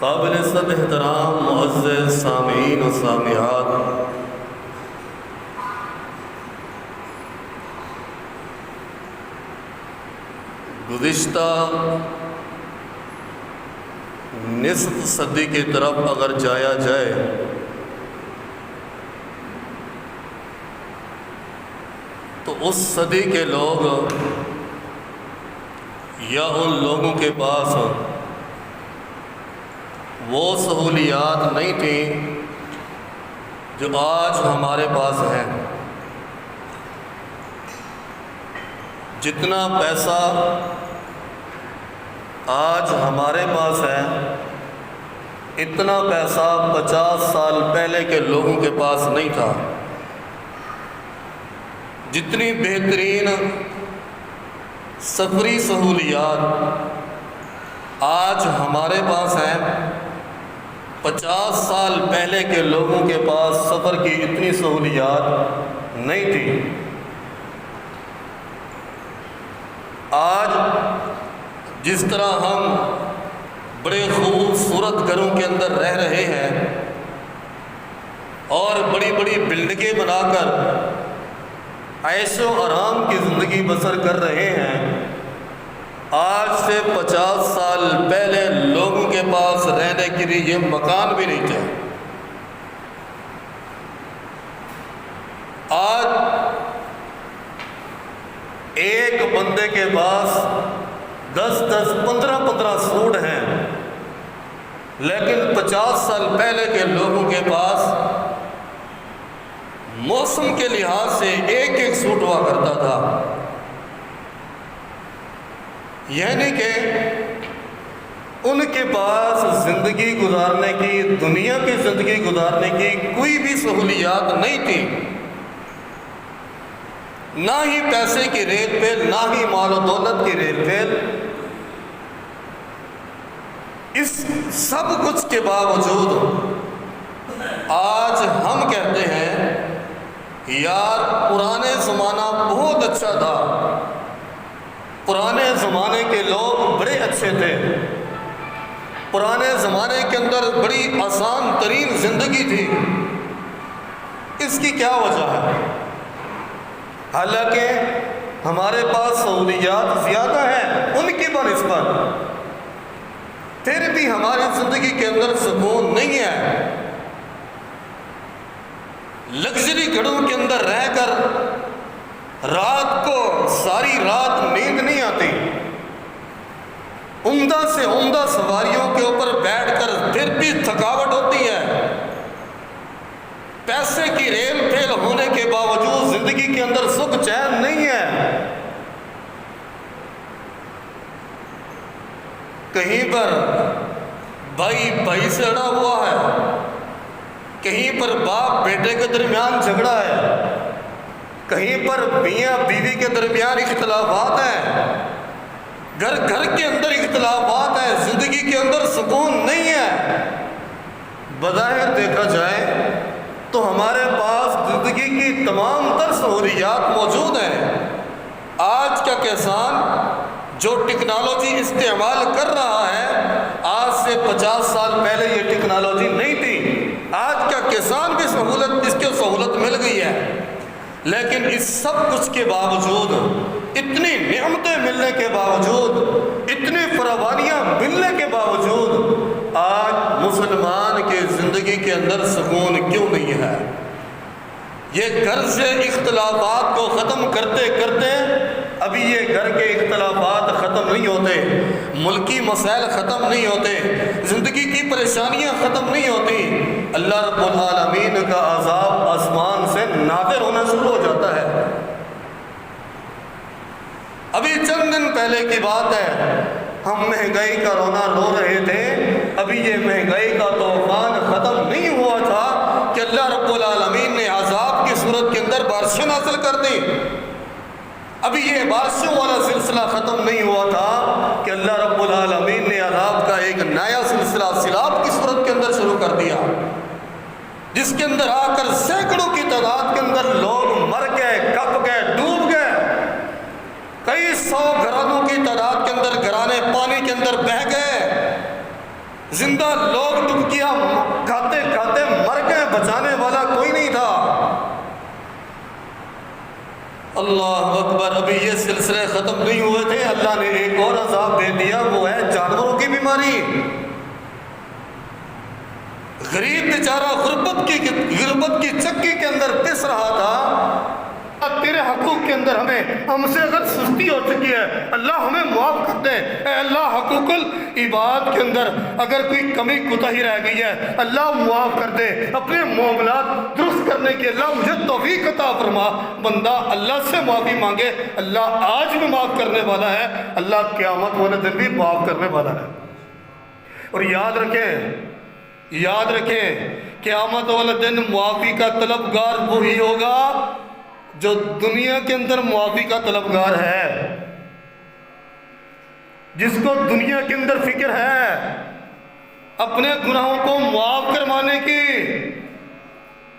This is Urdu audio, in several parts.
قابل سب احترام معزز سامعین و سامعات، گزشتہ نصف صدی کی طرف اگر جایا جائے تو اس صدی کے لوگ یا ان لوگوں کے پاس وہ سہولیات نہیں تھیں جو آج ہمارے پاس ہیں۔ جتنا پیسہ آج ہمارے پاس ہے اتنا پیسہ 50 سال پہلے کے لوگوں کے پاس نہیں تھا۔ جتنی بہترین سفری سہولیات آج ہمارے پاس ہیں 50 سال پہلے کے لوگوں کے پاس سفر کی اتنی سہولیات نہیں تھی۔ آج جس طرح ہم بڑے خوبصورت گھروں کے اندر رہ رہے ہیں اور بڑی بڑی بلڈنگیں بنا کر عیش و آرام کی زندگی بسر کر رہے ہیں، آج سے 50 سال پہلے لوگوں کے پاس رہنے کے لیے یہ مکان بھی نہیں تھے۔ آج ایک بندے کے پاس 10 15 سوٹ ہیں، لیکن 50 سال پہلے کے لوگوں کے پاس موسم کے لحاظ سے ایک سوٹ ہوا کرتا تھا۔ یعنی کہ ان کے پاس زندگی گزارنے کی، دنیا کی زندگی گزارنے کی کوئی بھی سہولیات نہیں تھی، نہ ہی پیسے کی ریل پھیل، نہ ہی مال و دولت کی ریل پھیل۔ اس سب کچھ کے باوجود آج ہم کہتے ہیں یار پرانے زمانہ بہت اچھا تھا، پرانے زمانے کے لوگ بڑے اچھے تھے، پرانے زمانے کے اندر بڑی آسان ترین زندگی تھی۔ اس کی کیا وجہ ہے؟ حالانکہ ہمارے پاس سہولیات زیادہ ہیں ان کی بنسبت، پھر بھی ہماری زندگی کے اندر سکون نہیں ہے۔ لگژری گھروں کے اندر رہ کر رات کو ساری رات نیند نہیں آتی، عمدہ سے عمدہ سواریوں کے اوپر بیٹھ کر پھر بھی تھکاوٹ ہوتی ہے۔ پیسے کی ریل پھیل ہونے کے باوجود زندگی کے اندر سکھ چین نہیں ہے۔ کہیں پر بھائی سے اڑا ہوا ہے، کہیں پر باپ بیٹے کے درمیان جھگڑا ہے، کہیں پر میاں بیوی کے درمیان اختلافات ہیں، گھر کے اندر اختلافات ہیں، زندگی کے اندر سکون نہیں ہے۔ بظاہر دیکھا جائے تو ہمارے پاس زندگی کی تمام تر سہولیات موجود ہیں۔ آج کا کسان جو ٹیکنالوجی استعمال کر رہا ہے، آج سے 50 سال پہلے یہ ٹیکنالوجی نہیں تھی۔ آج کا کسان بھی اس کی سہولت مل گئی ہے، لیکن اس سب کچھ کے باوجود، اتنی نعمتیں ملنے کے باوجود، اتنی فراوانیاں ملنے کے باوجود آج مسلمان کی زندگی کے اندر سکون کیوں نہیں ہے؟ یہ گھر سے اختلافات کو ختم کرتے کرتے ابھی یہ گھر کے اختلافات ختم نہیں ہوتے، ملکی مسائل ختم نہیں ہوتے، زندگی کی پریشانیاں ختم نہیں ہوتی، اللہ رب العالمین کا عذاب آسمان سے نازل ہونا شروع ہو جاتا ہے۔ ابھی چند دن پہلے کی بات ہے، ہم مہنگائی کا رونا رو رہے تھے، ابھی یہ مہنگائی کا طوفان ختم نہیں ہوا تھا کہ اللہ رب العالمین نے عذاب کی صورت کے اندر بارشیں نازل کر دی۔ ابھی یہ بارشوں والا سلسلہ ختم نہیں ہوا تھا کہ اللہ رب العالمین نے عذاب کا ایک نیا سلسلہ سیلاب کی صورت کے اندر شروع کر دیا، جس کے اندر آ کر سینکڑوں کی تعداد کے اندر لوگ مر گئے، کپ گئے، ڈوب گئے۔ کئی سو گھرانوں کی تعداد کے اندر گھرانے پانی کے اندر بہہ گئے۔ زندہ لوگ ٹکیا کھاتے کھاتے مر گئے، بچانے والا کوئی نہیں تھا۔ اللہ اکبر، ابھی یہ سلسلے ختم نہیں ہوئے تھے، اللہ نے ایک اور عذاب دے دیا، وہ ہے جانوروں کی بیماری۔ غریب بیچارہ غربت کی چکی کے اندر پس رہا تھا۔ تیرے حقوق کے اندر ہم سے اگر سستی ہو چکی ہے، اللہ ہمیں معاف کر دے۔ اے اللہ، حقوق العباد کے اندر اگر کوئی کمی کوتاہی رہ گئی ہے، اللہ معاف کر دے۔ اپنے معاملات درست کرنے کی اللہ مجھے توفیق عطا فرما۔ بندہ اللہ سے معافی مانگے، اللہ آج بھی معاف کرنے والا ہے، اللہ قیامت والے دن بھی معاف کرنے والا ہے۔ اور یاد رکھیں قیامت والے دن معافی کا طلبگار وہی ہوگا جو دنیا کے اندر معافی کا طلبگار ہے، جس کو دنیا کے اندر فکر ہے اپنے گناہوں کو معاف کروانے کی۔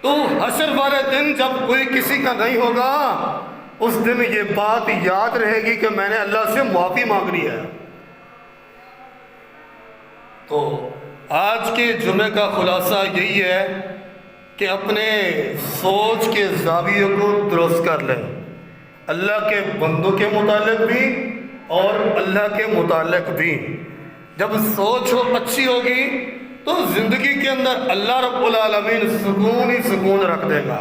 تو حشر والے دن جب کوئی کسی کا نہیں ہوگا، اس دن یہ بات یاد رہے گی کہ میں نے اللہ سے معافی مانگنی ہے۔ تو آج کے جمعے کا خلاصہ یہی ہے کہ اپنے سوچ کے زاویے کو درست کر لیں، اللہ کے بندوں کے متعلق بھی اور اللہ کے متعلق بھی۔ جب سوچ اچھی ہوگی تو زندگی کے اندر اللہ رب العالمین سکون ہی سکون رکھ دے گا۔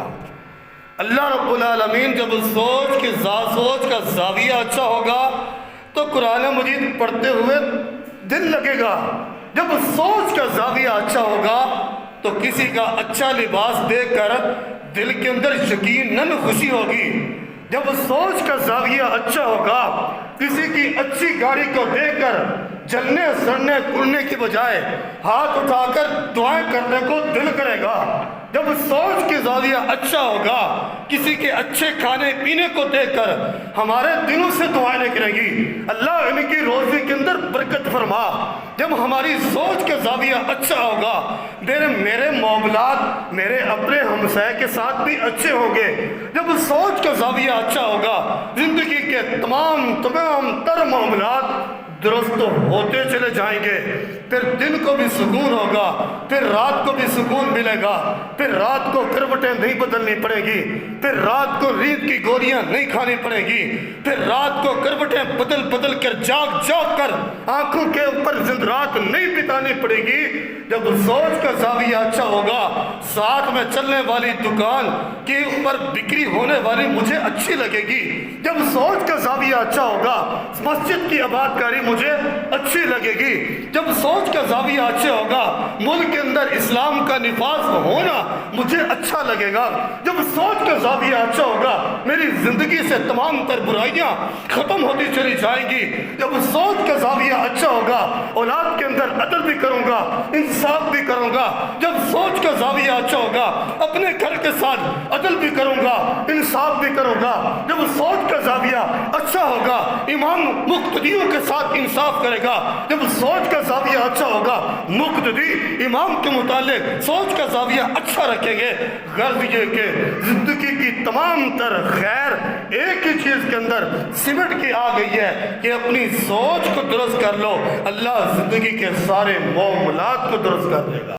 اللہ رب العالمین جب سوچ کا زاویہ اچھا ہوگا تو قرآن مجید پڑھتے ہوئے دل لگے گا۔ جب سوچ کا زاویہ اچھا ہوگا تو کسی کا اچھا لباس دیکھ کر دل کے اندر یقیناً خوشی ہوگی۔ جب سوچ کا زاویہ اچھا ہوگا، کسی کی اچھی گاڑی کو دیکھ کر جلنے سڑنے کڑنے کی بجائے ہاتھ اٹھا کر دعائیں کرنے کو دل کرے گا۔ جب سوچ کے زاویہ اچھا ہوگا، کسی کے اچھے کھانے پینے کو دیکھ کر ہمارے دلوں سے دعائیں نکلیں گی، اللہ ان کی روزی کے اندر برکت فرما۔ جب ہماری سوچ کا زاویہ اچھا ہوگا، میرے معاملات میرے اپنے ہمسائے کے ساتھ بھی اچھے ہوں گے۔ جب سوچ کا زاویہ اچھا ہوگا، زندگی کے تمام تر معاملات درست ہوتے چلے جائیں گے۔ پھر دن کو بھی سکون ہوگا، پھر رات کو بھی سکون ملے گا، پھر رات کو کروٹیں نہیں بدلنی پڑے گی، پھر رات کو نیند کی گولیاں نہیں کھانی پڑے گی، پھر رات کو کروٹیں بدل کر جاگ کر آنکھوں کے اوپر رات نہیں بتانی پڑے گی۔ جب سوچ کا زاویہ اچھا ہوگا، ساتھ میں چلنے والی دکان کے اوپر بکری ہونے والی مجھے اچھی لگے گی۔ جب سوچ کا زاویہ اچھا ہوگا، مسجد کی آباد کاری مجھے اچھی لگے گی۔ جب سوچ کا زاویہ اچھا ہوگا، ملک کے اندر اسلام کا نفاذ ہونا مجھے اچھا لگے گا۔ جب سوچ کا زاویہ اچھا ہوگا، میری زندگی سے تمام تر برائیاں ختم ہوتی چلی جائیں گی۔ جب سوچ کا زاویہ اچھا ہوگا، اولاد کے اندر عدل بھی کروں گا، انصاف بھی کروں گا۔ جب سوچ کا زاویہ اچھا ہوگا، اپنے گھر کے ساتھ عدل بھی کروں گا، انصاف بھی کروں گا۔ جب سوچ کا زاویہ اچھا ہوگا، امام مقتدیوں کے ساتھ انصاف کرے گا۔ جب سوچ کا زاویہ اچھا ہوگا، مقتدی امام کے متعلق سوچ کا زاویہ اچھا رکھیں گے۔ غرض یہ کہ زندگی کی تمام تر خیر ایک ہی چیز کے اندر سمٹ کے آ گئی ہے کہ اپنی سوچ کو درست کر لو، اللہ زندگی کے سارے معاملات کو درست کر دے گا۔